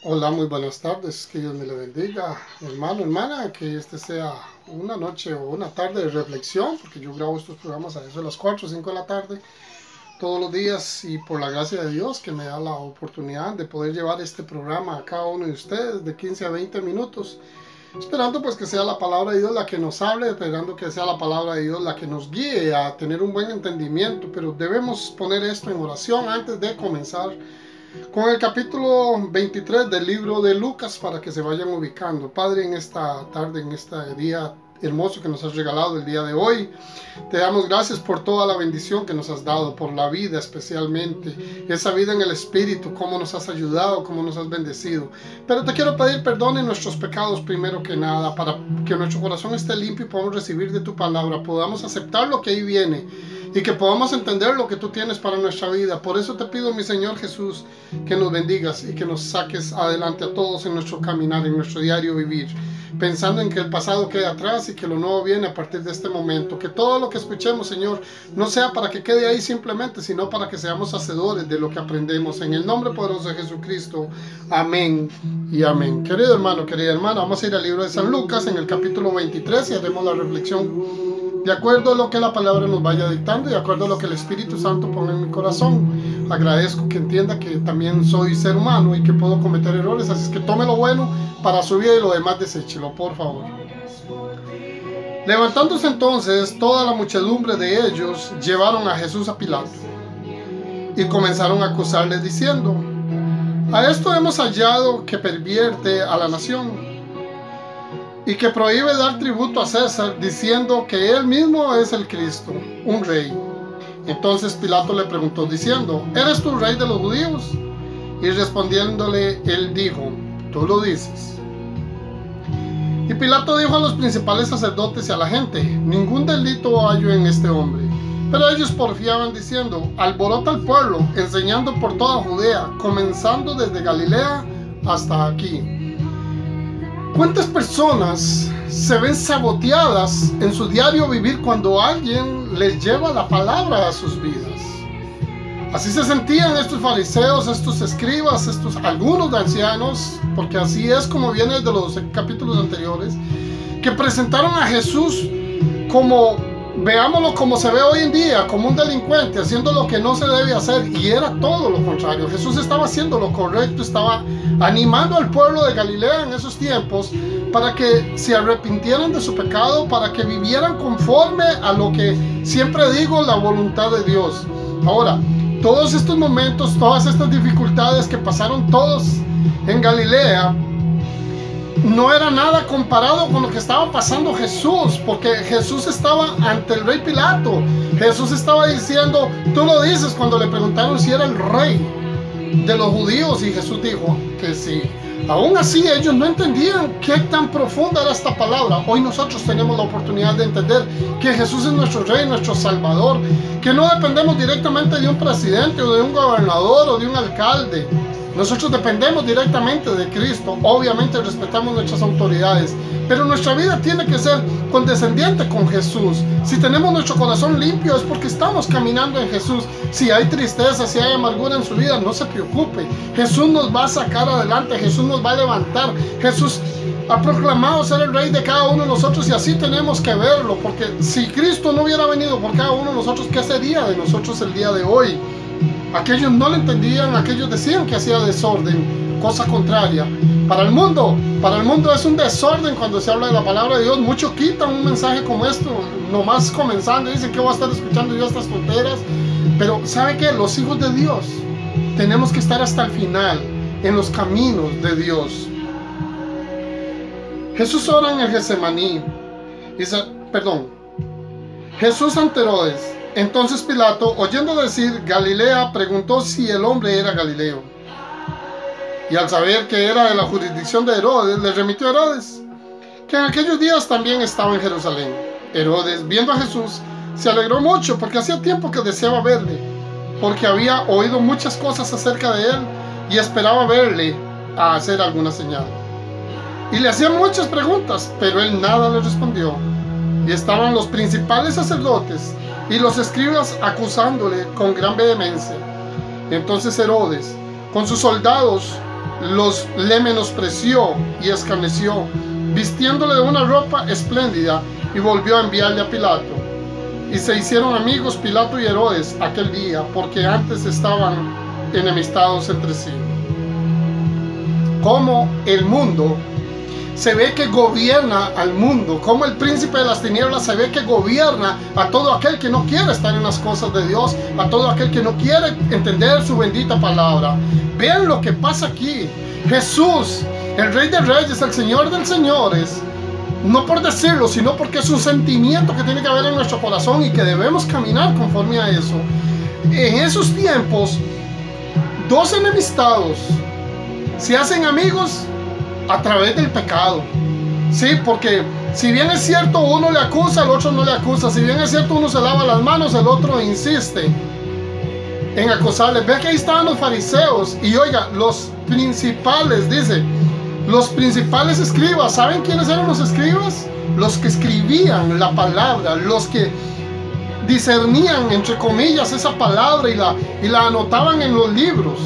Hola, muy buenas tardes, que Dios me le bendiga, hermano, hermana, que este sea una noche o una tarde de reflexión, porque yo grabo estos programas a eso de las 4 o 5 de la tarde, todos los días, y por la gracia de Dios que me da la oportunidad de poder llevar este programa a cada uno de ustedes de 15 a 20 minutos, esperando pues que sea la palabra de Dios la que nos hable, esperando que sea la palabra de Dios la que nos guíe a tener un buen entendimiento, pero debemos poner esto en oración antes de comenzar con el capítulo 23 del libro de Lucas, para que se vayan ubicando. Padre, en esta tarde, en este día hermoso que nos has regalado el día de hoy, te damos gracias por toda la bendición que nos has dado, por la vida especialmente, esa vida en el Espíritu, cómo nos has ayudado, cómo nos has bendecido. Pero te quiero pedir perdón en nuestros pecados primero que nada, para que nuestro corazón esté limpio y podamos recibir de tu palabra, podamos aceptar lo que ahí viene y que podamos entender lo que tú tienes para nuestra vida. Por eso te pido, mi Señor Jesús, que nos bendigas y que nos saques adelante a todos en nuestro caminar, en nuestro diario vivir, pensando en que el pasado queda atrás y que lo nuevo viene a partir de este momento. Que todo lo que escuchemos, Señor, no sea para que quede ahí simplemente, sino para que seamos hacedores de lo que aprendemos. En el nombre poderoso de Jesucristo. Amén y amén. Querido hermano, querida hermana, vamos a ir al libro de San Lucas en el capítulo 23 y haremos la reflexión de acuerdo a lo que la palabra nos vaya dictando y de acuerdo a lo que el Espíritu Santo ponga en mi corazón. Agradezco que entienda que también soy ser humano y que puedo cometer errores, así es que tome lo bueno para su vida y lo demás deséchelo, por favor. Levantándose entonces toda la muchedumbre de ellos, llevaron a Jesús a Pilato y comenzaron a acusarle diciendo: a esto hemos hallado que pervierte a la nación y que prohíbe dar tributo a César, diciendo que él mismo es el Cristo, un rey. Entonces Pilato le preguntó diciendo: ¿eres tú rey de los judíos? Y respondiéndole él dijo: tú lo dices. Y Pilato dijo a los principales sacerdotes y a la gente: ningún delito hallo en este hombre. Pero ellos porfiaban diciendo: alborota al pueblo, enseñando por toda Judea, comenzando desde Galilea hasta aquí. ¿Cuántas personas se ven saboteadas en su diario vivir cuando alguien les lleva la palabra a sus vidas? Así se sentían estos fariseos, estos escribas, algunos de ancianos, porque así es como viene de los capítulos anteriores, que presentaron a Jesús como, veámoslo como se ve hoy en día, como un delincuente, haciendo lo que no se debe hacer, y era todo lo contrario. Jesús estaba haciendo lo correcto, estaba animando al pueblo de Galilea en esos tiempos para que se arrepintieran de su pecado, para que vivieran conforme a lo que siempre digo, la voluntad de Dios. Ahora, todos estos momentos, todas estas dificultades que pasaron todos en Galilea, no era nada comparado con lo que estaba pasando Jesús, porque Jesús estaba ante el rey Pilato. Jesús estaba diciendo: tú lo dices, cuando le preguntaron si era el rey de los judíos, y Jesús dijo que sí. Aún así ellos no entendían qué tan profunda era esta palabra. Hoy nosotros tenemos la oportunidad de entender que Jesús es nuestro rey, nuestro salvador, que no dependemos directamente de un presidente o de un gobernador o de un alcalde. Nosotros dependemos directamente de Cristo. Obviamente respetamos nuestras autoridades, pero nuestra vida tiene que ser condescendiente con Jesús. Si tenemos nuestro corazón limpio es porque estamos caminando en Jesús. Si hay tristeza, si hay amargura en su vida, no se preocupe. Jesús nos va a sacar adelante, Jesús nos va a levantar. Jesús ha proclamado ser el rey de cada uno de nosotros, y así tenemos que verlo, porque si Cristo no hubiera venido por cada uno de nosotros, ¿qué sería de nosotros el día de hoy? Aquellos no lo entendían, aquellos decían que hacía desorden, cosa contraria. Para el mundo es un desorden cuando se habla de la palabra de Dios. Muchos quitan un mensaje como esto, nomás comenzando, y dicen que voy a estar escuchando yo estas tonteras. Pero ¿sabe qué? Los hijos de Dios tenemos que estar hasta el final en los caminos de Dios. Jesús ora en el Getsemaní. Jesús ante Herodes. Entonces Pilato, oyendo decir Galilea, preguntó si el hombre era Galileo. Y al saber que era de la jurisdicción de Herodes, le remitió a Herodes, que en aquellos días también estaba en Jerusalén. Herodes, viendo a Jesús, se alegró mucho, porque hacía tiempo que deseaba verle, porque había oído muchas cosas acerca de él y esperaba verle a hacer alguna señal. Y le hacían muchas preguntas, pero él nada le respondió. Y estaban los principales sacerdotes y los escribas acusándole con gran vehemencia. Entonces Herodes, con sus soldados, le menospreció y escarneció, vistiéndole de una ropa espléndida, y volvió a enviarle a Pilato. Y se hicieron amigos Pilato y Herodes aquel día, porque antes estaban enemistados entre sí. Como el mundo se ve que gobierna al mundo, como el príncipe de las tinieblas se ve que gobierna a todo aquel que no quiere estar en las cosas de Dios, a todo aquel que no quiere entender su bendita palabra. Vean lo que pasa aquí. Jesús, el Rey de Reyes, el Señor de Señores, no por decirlo, sino porque es un sentimiento que tiene que haber en nuestro corazón y que debemos caminar conforme a eso. En esos tiempos, dos enemistados se hacen amigos a través del pecado. Sí, porque si bien es cierto uno le acusa, el otro no le acusa. Si bien es cierto uno se lava las manos, el otro insiste en acusarle. Ve que ahí estaban los fariseos. Y oiga, los principales, dice, los principales escribas. ¿Saben quiénes eran los escribas? Los que escribían la palabra, los que discernían, entre comillas, esa palabra y la anotaban en los libros.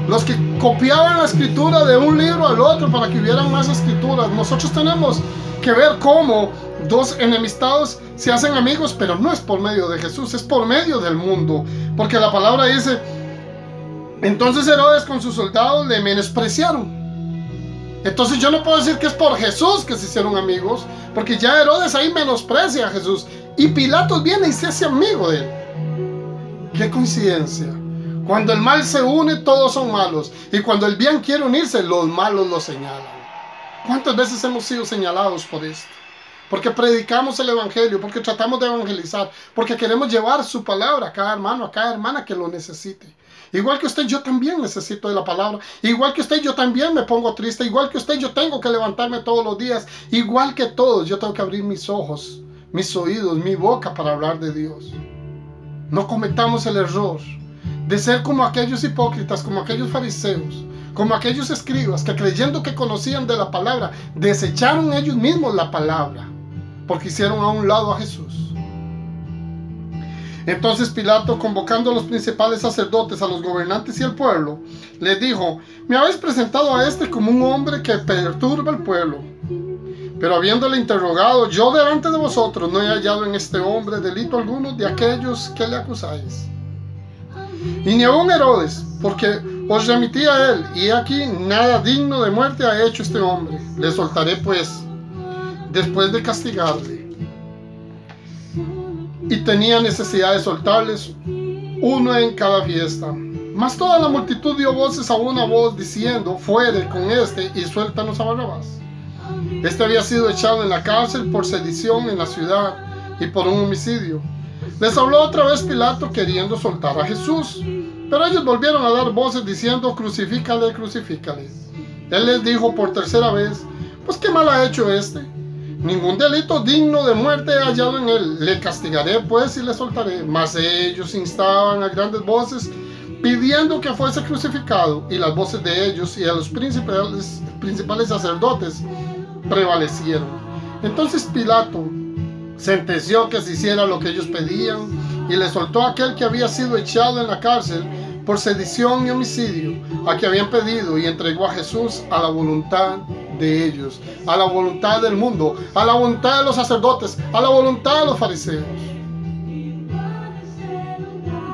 Los que copiaban la escritura de un libro al otro para que hubieran más escrituras. Nosotros tenemos que ver cómo dos enemistados se hacen amigos, pero no es por medio de Jesús, es por medio del mundo. Porque la palabra dice, entonces Herodes con sus soldados le menospreciaron. Entonces yo no puedo decir que es por Jesús que se hicieron amigos, porque ya Herodes ahí menosprecia a Jesús. Y Pilatos viene y se hace amigo de él. ¡Qué coincidencia! Cuando el mal se une, todos son malos. Y cuando el bien quiere unirse, los malos lo señalan. ¿Cuántas veces hemos sido señalados por esto? Porque predicamos el evangelio, porque tratamos de evangelizar, porque queremos llevar su palabra a cada hermano, a cada hermana que lo necesite. Igual que usted, yo también necesito de la palabra. Igual que usted, yo también me pongo triste. Igual que usted, yo tengo que levantarme todos los días. Igual que todos, yo tengo que abrir mis ojos, mis oídos, mi boca para hablar de Dios. No cometamos el error de ser como aquellos hipócritas, como aquellos fariseos, como aquellos escribas que creyendo que conocían de la palabra, desecharon ellos mismos la palabra, porque hicieron a un lado a Jesús. Entonces Pilato, convocando a los principales sacerdotes, a los gobernantes y al pueblo, les dijo, me habéis presentado a este como un hombre que perturba al pueblo. Pero habiéndole interrogado yo delante de vosotros, no he hallado en este hombre delito alguno de aquellos que le acusáis. Y ni aun Herodes, porque os remití a él, y aquí nada digno de muerte ha hecho este hombre. Le soltaré pues, después de castigarle. Y tenía necesidad de soltarles uno en cada fiesta. Mas toda la multitud dio voces a una voz, diciendo, fuere con este y suéltanos a Barrabás. Este había sido echado en la cárcel por sedición en la ciudad y por un homicidio. Les habló otra vez Pilato queriendo soltar a Jesús, pero ellos volvieron a dar voces diciendo, crucifícale, crucifícale. Él les dijo por tercera vez, pues qué mal ha hecho este. Ningún delito digno de muerte he hallado en él. Le castigaré pues y le soltaré. Mas ellos instaban a grandes voces, pidiendo que fuese crucificado, y las voces de ellos y de los principales sacerdotes prevalecieron. Entonces Pilato sentenció que se hiciera lo que ellos pedían, y le soltó a aquel que había sido echado en la cárcel por sedición y homicidio, a que habían pedido, y entregó a Jesús a la voluntad de ellos, a la voluntad del mundo, a la voluntad de los sacerdotes, a la voluntad de los fariseos.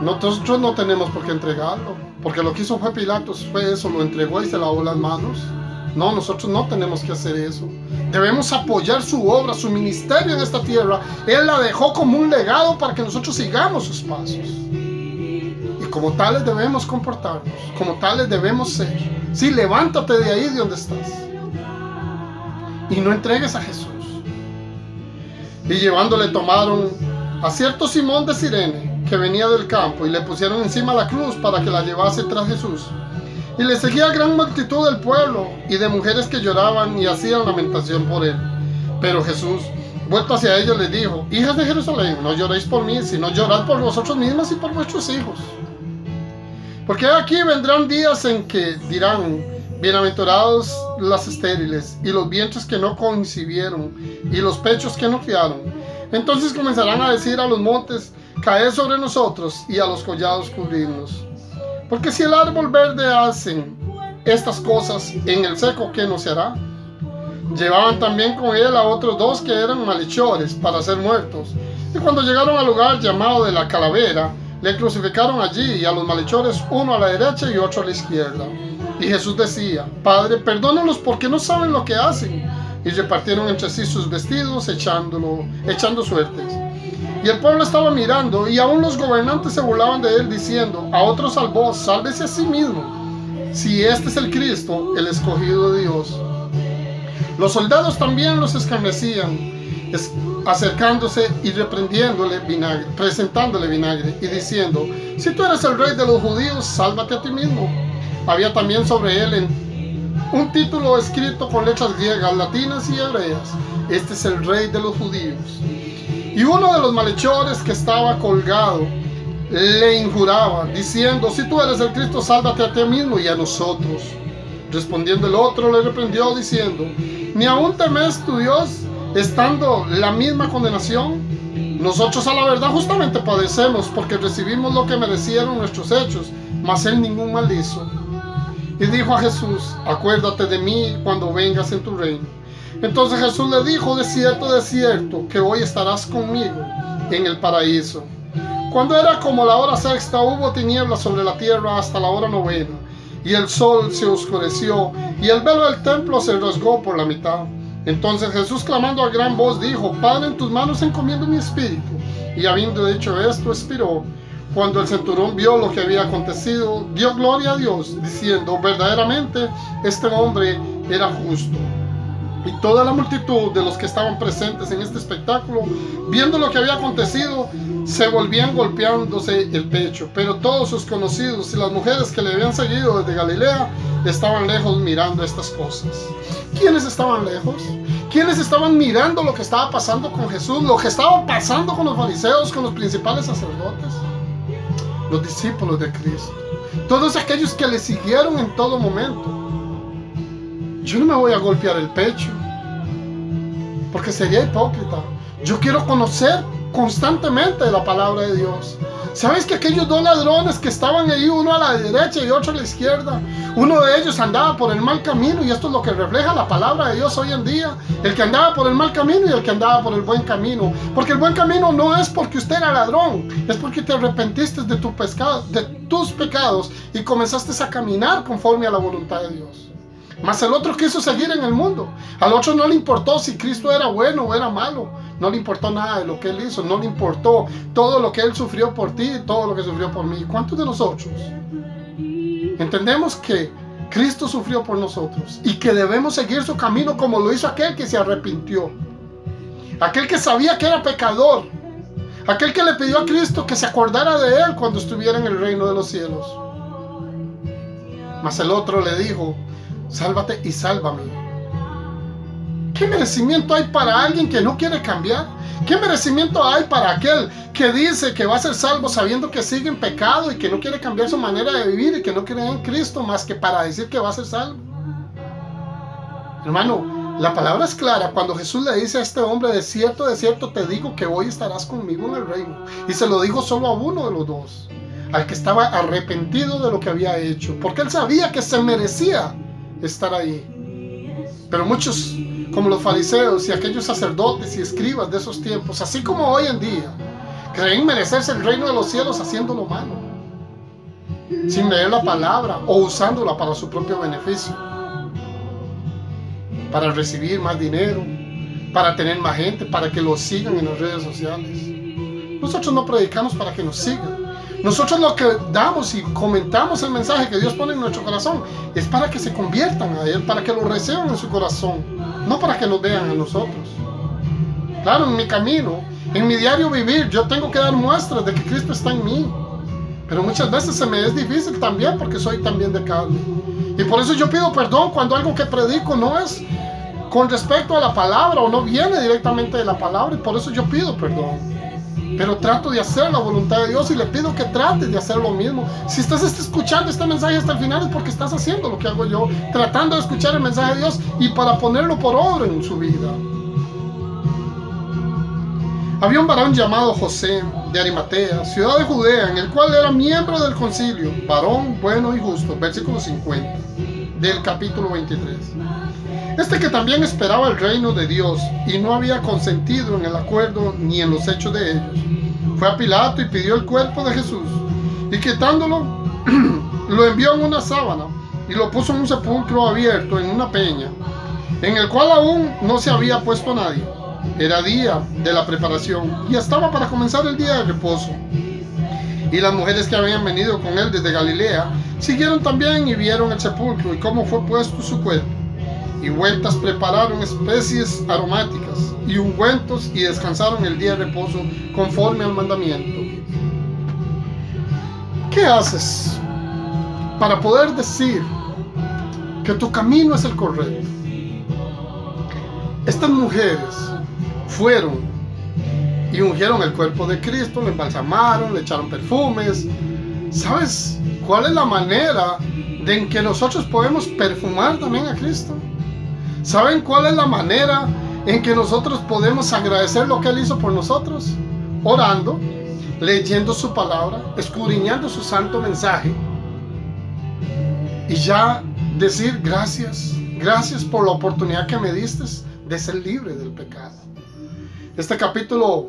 Nosotros no tenemos por qué entregarlo, porque lo que hizo fue Pilatos, fue eso, lo entregó y se lavó las manos. No, nosotros no tenemos que hacer eso. Debemos apoyar su obra, su ministerio en esta tierra. Él la dejó como un legado para que nosotros sigamos sus pasos. Y como tales debemos comportarnos, como tales debemos ser. Sí, levántate de ahí de donde estás y no entregues a Jesús. Y llevándole tomaron a cierto Simón de Cirene, que venía del campo, y le pusieron encima la cruz para que la llevase tras Jesús. Y le seguía gran multitud del pueblo y de mujeres que lloraban y hacían lamentación por él. Pero Jesús, vuelto hacia ellos, les dijo, hijas de Jerusalén, no lloréis por mí, sino llorad por vosotros mismos y por vuestros hijos. Porque aquí vendrán días en que dirán, bienaventurados las estériles, y los vientres que no concibieron, y los pechos que no criaron. Entonces comenzarán a decir a los montes, caed sobre nosotros, y a los collados cubrirnos. Porque si el árbol verde hacen estas cosas en el seco, ¿qué no se hará? Llevaban también con él a otros 2 que eran malhechores para ser muertos. Y cuando llegaron al lugar llamado de la Calavera, le crucificaron allí, y a los malhechores, uno a la derecha y otro a la izquierda. Y Jesús decía: Padre, perdónalos porque no saben lo que hacen. Y repartieron entre sí sus vestidos, echando suertes. Y el pueblo estaba mirando, y aún los gobernantes se burlaban de él, diciendo: a otro salvó, sálvese a sí mismo, si este es el Cristo, el escogido de Dios. Los soldados también los escarnecían, acercándose y presentándole vinagre, y diciendo: si tú eres el rey de los judíos, sálvate a ti mismo. Había también sobre él un título escrito con letras griegas, latinas y hebreas: este es el rey de los judíos. Y uno de los malhechores que estaba colgado le injuraba, diciendo: si tú eres el Cristo, sálvate a ti mismo y a nosotros. Respondiendo el otro, le reprendió, diciendo: ¿ni aún temes tu Dios, estando la misma condenación? Nosotros a la verdad justamente padecemos, porque recibimos lo que merecieron nuestros hechos, mas él ningún mal hizo. Y dijo a Jesús: acuérdate de mí cuando vengas en tu reino. Entonces Jesús le dijo: de cierto, que hoy estarás conmigo en el paraíso. Cuando era como la hora sexta, hubo tinieblas sobre la tierra hasta la hora novena, y el sol se oscureció, y el velo del templo se rasgó por la mitad. Entonces Jesús, clamando a gran voz, dijo: Padre, en tus manos encomiendo mi espíritu. Y habiendo dicho esto, expiró. Cuando el centurión vio lo que había acontecido, dio gloria a Dios, diciendo: verdaderamente este hombre era justo. Y toda la multitud de los que estaban presentes en este espectáculo, viendo lo que había acontecido, se volvían golpeándose el pecho. Pero todos sus conocidos y las mujeres que le habían seguido desde Galilea estaban lejos mirando estas cosas. ¿Quiénes estaban lejos? ¿Quiénes estaban mirando lo que estaba pasando con Jesús? Lo que estaba pasando con los fariseos, con los principales sacerdotes. Los discípulos de Cristo. Todos aquellos que le siguieron en todo momento. Yo no me voy a golpear el pecho, porque sería hipócrita. Yo quiero conocer constantemente la palabra de Dios. ¿Sabes que aquellos 2 ladrones que estaban ahí, uno a la derecha y otro a la izquierda, uno de ellos andaba por el mal camino, y esto es lo que refleja la palabra de Dios hoy en día? El que andaba por el mal camino y el que andaba por el buen camino. Porque el buen camino no es porque usted era ladrón, es porque te arrepentiste de tus pecados y comenzaste a caminar conforme a la voluntad de Dios. Mas el otro quiso seguir en el mundo. Al otro no le importó si Cristo era bueno o era malo. No le importó nada de lo que él hizo. No le importó todo lo que él sufrió por ti y todo lo que sufrió por mí. ¿Cuántos de nosotros entendemos que Cristo sufrió por nosotros y que debemos seguir su camino como lo hizo aquel que se arrepintió? Aquel que sabía que era pecador. Aquel que le pidió a Cristo que se acordara de él cuando estuviera en el reino de los cielos. Mas el otro le dijo: sálvate y sálvame. ¿Qué merecimiento hay para alguien que no quiere cambiar? ¿Qué merecimiento hay para aquel que dice que va a ser salvo sabiendo que sigue en pecado y que no quiere cambiar su manera de vivir y que no cree en Cristo más que para decir que va a ser salvo? Hermano, la palabra es clara cuando Jesús le dice a este hombre: de cierto te digo que hoy estarás conmigo en el reino. Y se lo dijo solo a uno de los 2, al que estaba arrepentido de lo que había hecho, porque él sabía que se merecía estar ahí. Pero muchos, como los fariseos y aquellos sacerdotes y escribas de esos tiempos, así como hoy en día, creen merecerse el reino de los cielos haciendo lo malo, sin leer la palabra o usándola para su propio beneficio, para recibir más dinero, para tener más gente, para que los sigan en las redes sociales. Nosotros no predicamos para que nos sigan. Nosotros lo que damos y comentamos el mensaje que Dios pone en nuestro corazón es para que se conviertan a Él, para que lo reciban en su corazón, no para que nos vean a nosotros. Claro, en mi camino, en mi diario vivir, yo tengo que dar muestras de que Cristo está en mí. Pero muchas veces se me es difícil también porque soy también de carne. Y por eso yo pido perdón cuando algo que predico no es con respecto a la palabra o no viene directamente de la palabra, y por eso yo pido perdón. Pero trato de hacer la voluntad de Dios y le pido que trates de hacer lo mismo. Si estás escuchando este mensaje hasta el final es porque estás haciendo lo que hago yo, tratando de escuchar el mensaje de Dios y para ponerlo por obra en su vida. Había un varón llamado José de Arimatea, ciudad de Judea, en el cual era miembro del concilio, varón bueno y justo. Versículo 50. del capítulo 23. Este que también esperaba el reino de Dios y no había consentido en el acuerdo ni en los hechos de ellos, fue a Pilato y pidió el cuerpo de Jesús, y quitándolo, lo envió en una sábana y lo puso en un sepulcro abierto en una peña, en el cual aún no se había puesto nadie. Era día de la preparación y estaba para comenzar el día de reposo. Y las mujeres que habían venido con él desde Galilea siguieron también y vieron el sepulcro y cómo fue puesto su cuerpo. Y vueltas prepararon especies aromáticas y ungüentos y descansaron el día de reposo conforme al mandamiento. ¿Qué haces para poder decir que tu camino es el correcto? Estas mujeres fueron y ungieron el cuerpo de Cristo, lo embalsamaron, le echaron perfumes. ¿Sabes cuál es la manera en que nosotros podemos perfumar también a Cristo? ¿Saben cuál es la manera en que nosotros podemos agradecer lo que Él hizo por nosotros? Orando, leyendo su palabra, escudriñando su santo mensaje, y ya decir gracias, gracias por la oportunidad que me diste de ser libre del pecado. Este capítulo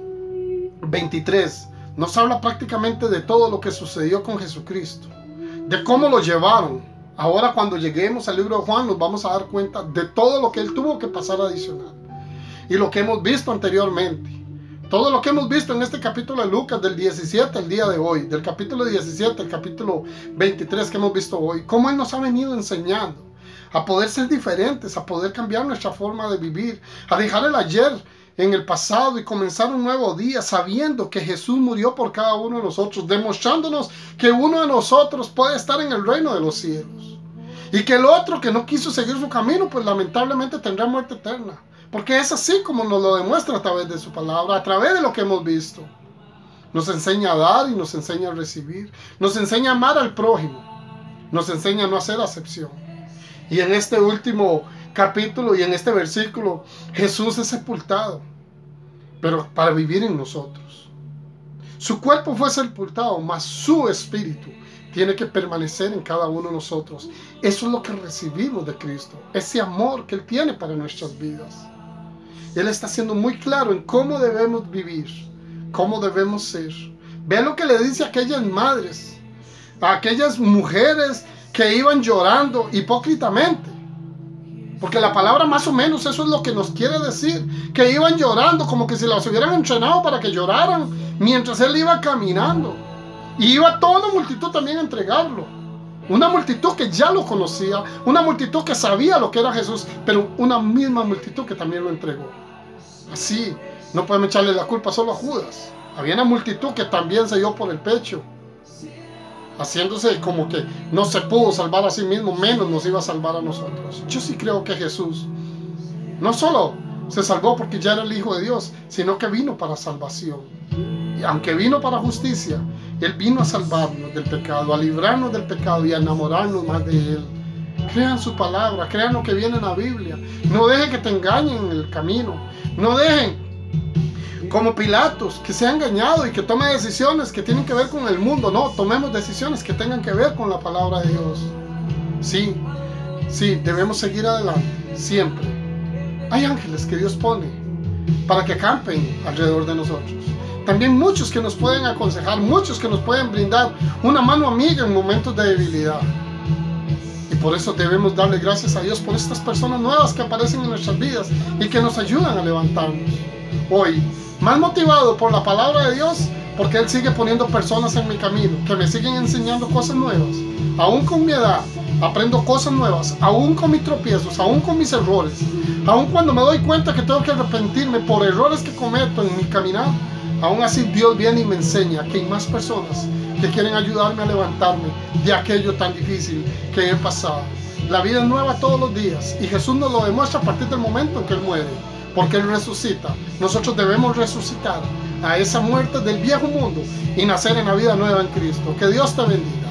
23 nos habla prácticamente de todo lo que sucedió con Jesucristo, de cómo lo llevaron. Ahora cuando lleguemos al libro de Juan nos vamos a dar cuenta de todo lo que Él tuvo que pasar adicional y lo que hemos visto anteriormente. Todo lo que hemos visto en este capítulo de Lucas, del 17 al día de hoy, del capítulo 17 al capítulo 23 que hemos visto hoy, cómo Él nos ha venido enseñando a poder ser diferentes, a poder cambiar nuestra forma de vivir, a dejar el ayer en el pasado y comenzar un nuevo día sabiendo que Jesús murió por cada uno de nosotros, demostrándonos que uno de nosotros puede estar en el reino de los cielos y que el otro que no quiso seguir su camino pues lamentablemente tendrá muerte eterna, porque es así como nos lo demuestra a través de su palabra, a través de lo que hemos visto. Nos enseña a dar y nos enseña a recibir, nos enseña a amar al prójimo, nos enseña a no hacer acepción. Y en este último capítulo y en este versículo, Jesús es sepultado, pero para vivir en nosotros. Su cuerpo fue sepultado, mas su espíritu tiene que permanecer en cada uno de nosotros. Eso es lo que recibimos de Cristo, ese amor que Él tiene para nuestras vidas. Él está siendo muy claro en cómo debemos vivir, cómo debemos ser. Vean lo que le dice a aquellas madres, a aquellas mujeres que iban llorando hipócritamente. Porque la palabra más o menos eso es lo que nos quiere decir, que iban llorando como que si las hubieran entrenado para que lloraran mientras Él iba caminando. Y iba toda una multitud también a entregarlo. Una multitud que ya lo conocía, una multitud que sabía lo que era Jesús, pero una misma multitud que también lo entregó. Así, no podemos echarle la culpa solo a Judas. Había una multitud que también se dio por el pecho, haciéndose como que no se pudo salvar a sí mismo, menos nos iba a salvar a nosotros. Yo sí creo que Jesús no solo se salvó porque ya era el Hijo de Dios, sino que vino para salvación. Y aunque vino para justicia, Él vino a salvarnos del pecado, a librarnos del pecado y a enamorarnos más de Él. Crean su palabra, crean lo que viene en la Biblia. No dejen que te engañen en el camino. No dejen como Pilatos, que se ha engañado y que tome decisiones que tienen que ver con el mundo. No, tomemos decisiones que tengan que ver con la palabra de Dios. Sí, debemos seguir adelante, siempre. Hay ángeles que Dios pone para que campen alrededor de nosotros. También muchos que nos pueden aconsejar, muchos que nos pueden brindar una mano amiga en momentos de debilidad. Y por eso debemos darle gracias a Dios por estas personas nuevas que aparecen en nuestras vidas y que nos ayudan a levantarnos. Hoy, más motivado por la palabra de Dios, porque Él sigue poniendo personas en mi camino, que me siguen enseñando cosas nuevas. Aún con mi edad, aprendo cosas nuevas, aún con mis tropiezos, aún con mis errores, aún cuando me doy cuenta que tengo que arrepentirme por errores que cometo en mi caminar. Aún así Dios viene y me enseña que hay más personas que quieren ayudarme a levantarme de aquello tan difícil que he pasado. La vida es nueva todos los días y Jesús nos lo demuestra a partir del momento en que Él muere, porque Él resucita. Nosotros debemos resucitar a esa muerte del viejo mundo y nacer en la vida nueva en Cristo. Que Dios te bendiga.